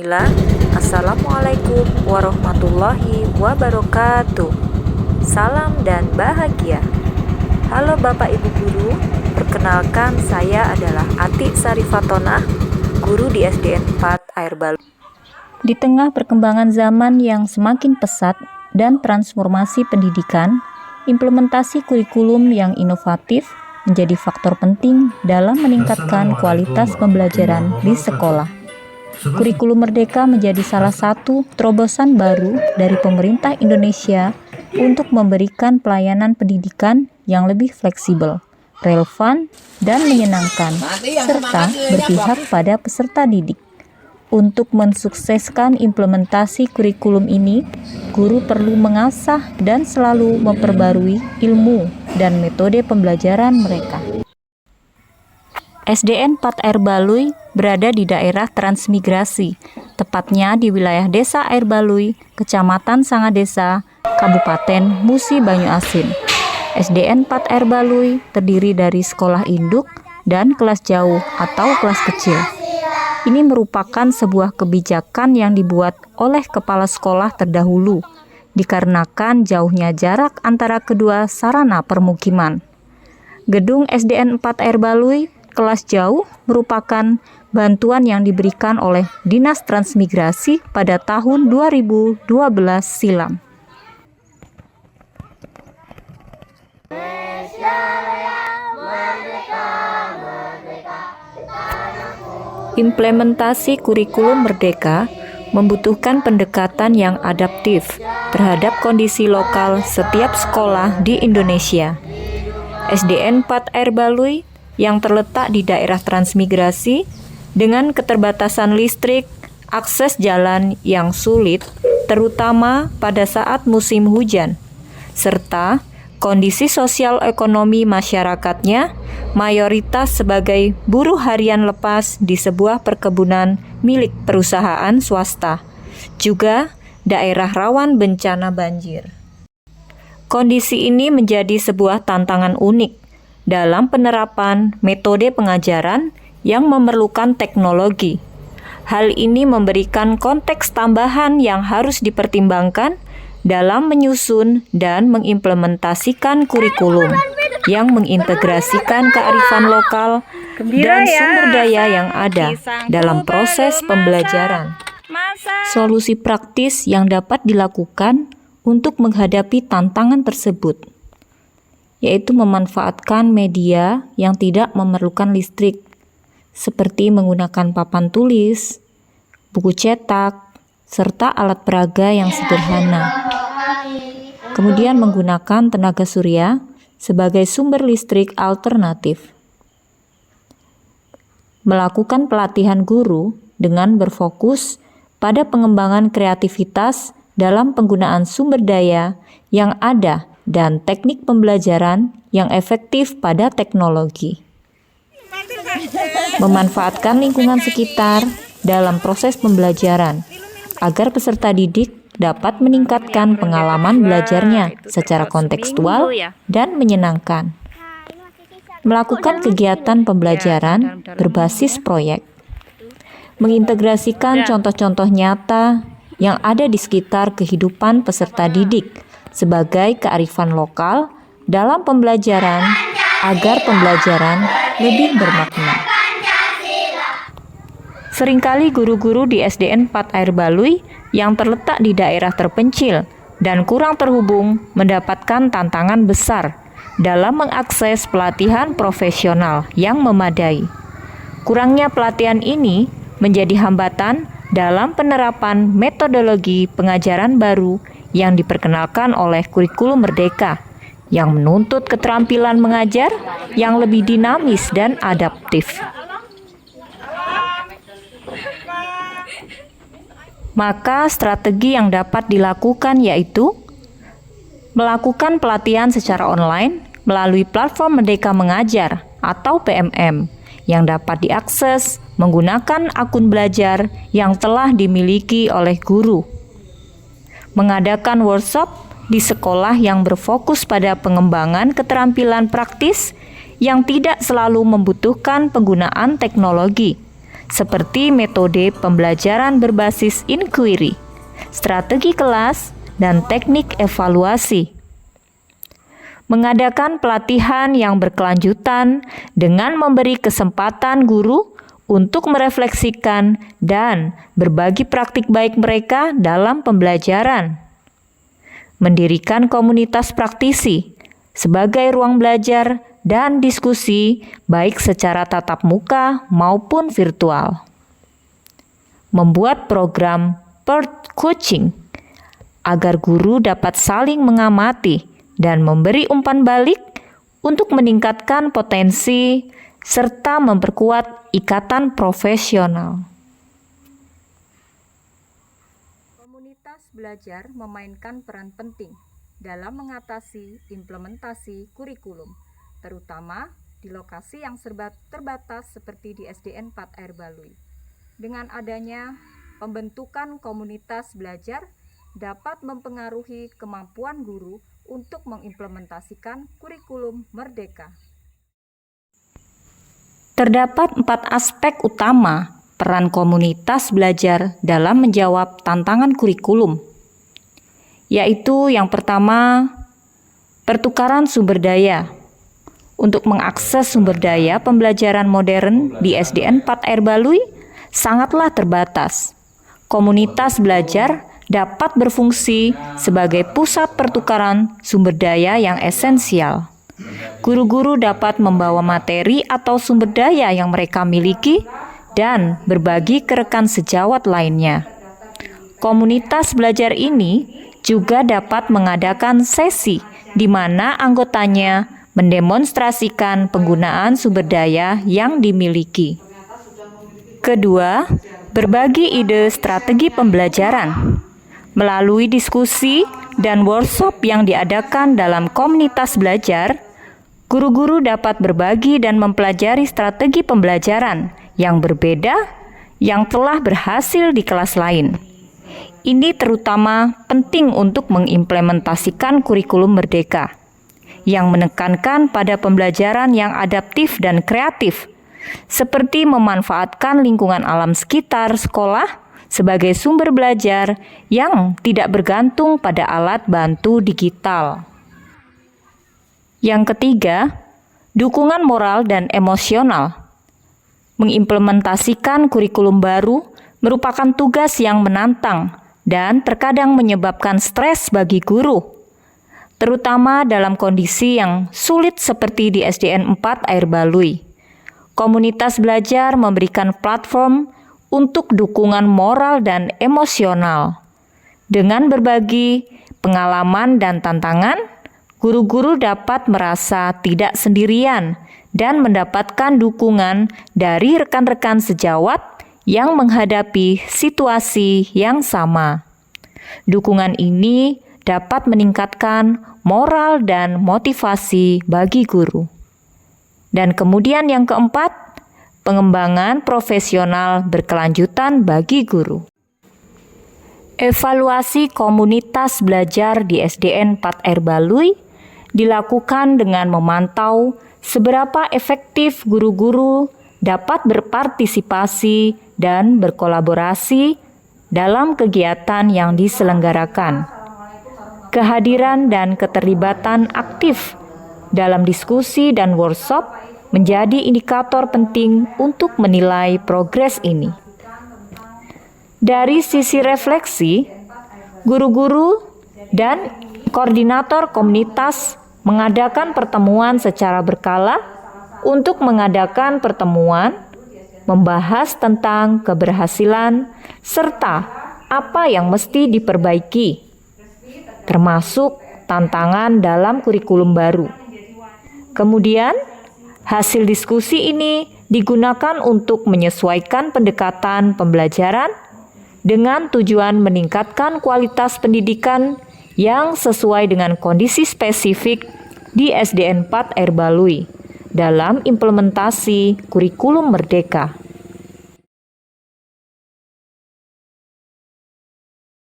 Bismillah. Assalamualaikum warahmatullahi wabarakatuh. Salam dan bahagia. Halo Bapak Ibu Guru, perkenalkan saya adalah Atik Sarifatonah, guru di SDN 4 Air Balui. Di tengah perkembangan zaman yang semakin pesat dan transformasi pendidikan, implementasi kurikulum yang inovatif menjadi faktor penting dalam meningkatkan kualitas pembelajaran di sekolah. Kurikulum Merdeka menjadi salah satu terobosan baru dari pemerintah Indonesia untuk memberikan pelayanan pendidikan yang lebih fleksibel, relevan, dan menyenangkan, serta berpihak pada peserta didik. Untuk mensukseskan implementasi kurikulum ini, guru perlu mengasah dan selalu memperbarui ilmu dan metode pembelajaran mereka. SDN 4 Air Balui berada di daerah transmigrasi, tepatnya di wilayah Desa Air Balui, Kecamatan Sangadesa, Kabupaten Musi Banyuasin. SDN 4 Air Balui terdiri dari sekolah induk dan kelas jauh atau kelas kecil. Ini merupakan sebuah kebijakan yang dibuat oleh kepala sekolah terdahulu, dikarenakan jauhnya jarak antara kedua sarana permukiman. Gedung SDN 4 Air Balui kelas jauh merupakan bantuan yang diberikan oleh Dinas Transmigrasi pada tahun 2012 silam. Implementasi kurikulum Merdeka membutuhkan pendekatan yang adaptif terhadap kondisi lokal setiap sekolah di Indonesia. SDN 4 Air Balui yang terletak di daerah transmigrasi dengan keterbatasan listrik, akses jalan yang sulit, terutama pada saat musim hujan, serta kondisi sosial ekonomi masyarakatnya mayoritas sebagai buruh harian lepas di sebuah perkebunan milik perusahaan swasta, juga daerah rawan bencana banjir. Kondisi ini menjadi sebuah tantangan unik dalam penerapan metode pengajaran yang memerlukan teknologi. Hal ini memberikan konteks tambahan yang harus dipertimbangkan dalam menyusun dan mengimplementasikan kurikulum yang mengintegrasikan kearifan lokal dan sumber daya yang ada dalam proses pembelajaran. Solusi praktis yang dapat dilakukan untuk menghadapi tantangan tersebut yaitu memanfaatkan media yang tidak memerlukan listrik, seperti menggunakan papan tulis, buku cetak, serta alat peraga yang sederhana. Kemudian menggunakan tenaga surya sebagai sumber listrik alternatif. Melakukan pelatihan guru dengan berfokus pada pengembangan kreativitas dalam penggunaan sumber daya yang ada dan teknik pembelajaran yang efektif pada teknologi. Memanfaatkan lingkungan sekitar dalam proses pembelajaran agar peserta didik dapat meningkatkan pengalaman belajarnya secara kontekstual dan menyenangkan. Melakukan kegiatan pembelajaran berbasis proyek. Mengintegrasikan contoh-contoh nyata yang ada di sekitar kehidupan peserta didik sebagai kearifan lokal dalam pembelajaran agar pembelajaran lebih bermakna. Seringkali guru-guru di SDN 4 Air Balui yang terletak di daerah terpencil dan kurang terhubung mendapatkan tantangan besar dalam mengakses pelatihan profesional yang memadai. Kurangnya pelatihan ini menjadi hambatan dalam penerapan metodologi pengajaran baru yang diperkenalkan oleh kurikulum Merdeka, yang menuntut keterampilan mengajar yang lebih dinamis dan adaptif. Maka strategi yang dapat dilakukan yaitu melakukan pelatihan secara online melalui platform Merdeka Mengajar atau PMM yang dapat diakses menggunakan akun belajar yang telah dimiliki oleh guru. Mengadakan workshop di sekolah yang berfokus pada pengembangan keterampilan praktis yang tidak selalu membutuhkan penggunaan teknologi, seperti metode pembelajaran berbasis inquiry, strategi kelas, dan teknik evaluasi. Mengadakan pelatihan yang berkelanjutan dengan memberi kesempatan guru untuk merefleksikan dan berbagi praktik baik mereka dalam pembelajaran. Mendirikan komunitas praktisi sebagai ruang belajar dan diskusi baik secara tatap muka maupun virtual. Membuat program peer coaching agar guru dapat saling mengamati dan memberi umpan balik untuk meningkatkan potensi serta memperkuat ikatan profesional. Komunitas belajar memainkan peran penting dalam mengatasi implementasi kurikulum, terutama di lokasi yang serba terbatas seperti di SDN 4 Air Balui. Dengan adanya pembentukan komunitas belajar dapat mempengaruhi kemampuan guru untuk mengimplementasikan kurikulum merdeka. Terdapat 4 aspek utama peran komunitas belajar dalam menjawab tantangan kurikulum, yaitu yang pertama, pertukaran sumber daya. Untuk mengakses sumber daya pembelajaran modern di SDN 4 Air Balui sangatlah terbatas. Komunitas belajar dapat berfungsi sebagai pusat pertukaran sumber daya yang esensial. Guru-guru dapat membawa materi atau sumber daya yang mereka miliki dan berbagi ke rekan sejawat lainnya. Komunitas belajar ini juga dapat mengadakan sesi di mana anggotanya mendemonstrasikan penggunaan sumber daya yang dimiliki. Kedua, berbagi ide strategi pembelajaran. Melalui diskusi dan workshop yang diadakan dalam komunitas belajar, guru-guru dapat berbagi dan mempelajari strategi pembelajaran yang berbeda yang telah berhasil di kelas lain. Ini terutama penting untuk mengimplementasikan kurikulum merdeka yang menekankan pada pembelajaran yang adaptif dan kreatif, seperti memanfaatkan lingkungan alam sekitar sekolah sebagai sumber belajar yang tidak bergantung pada alat bantu digital. Yang ketiga, dukungan moral dan emosional. Mengimplementasikan kurikulum baru merupakan tugas yang menantang dan terkadang menyebabkan stres bagi guru, terutama dalam kondisi yang sulit seperti di SDN 4 Air Balui. Komunitas belajar memberikan platform untuk dukungan moral dan emosional. Dengan berbagi pengalaman dan tantangan, guru-guru dapat merasa tidak sendirian dan mendapatkan dukungan dari rekan-rekan sejawat yang menghadapi situasi yang sama. Dukungan ini dapat meningkatkan moral dan motivasi bagi guru. Dan kemudian yang keempat, pengembangan profesional berkelanjutan bagi guru. Evaluasi komunitas belajar di SDN 4 Air Balui dilakukan dengan memantau seberapa efektif guru-guru dapat berpartisipasi dan berkolaborasi dalam kegiatan yang diselenggarakan. Kehadiran dan keterlibatan aktif dalam diskusi dan workshop menjadi indikator penting untuk menilai progres ini. Dari sisi refleksi, guru-guru dan koordinator komunitas mengadakan pertemuan secara berkala untuk mengadakan pertemuan, membahas tentang keberhasilan serta apa yang mesti diperbaiki, termasuk tantangan dalam kurikulum baru. Kemudian, hasil diskusi ini digunakan untuk menyesuaikan pendekatan pembelajaran dengan tujuan meningkatkan kualitas pendidikan yang sesuai dengan kondisi spesifik di SDN 4 Air Balui dalam implementasi kurikulum merdeka.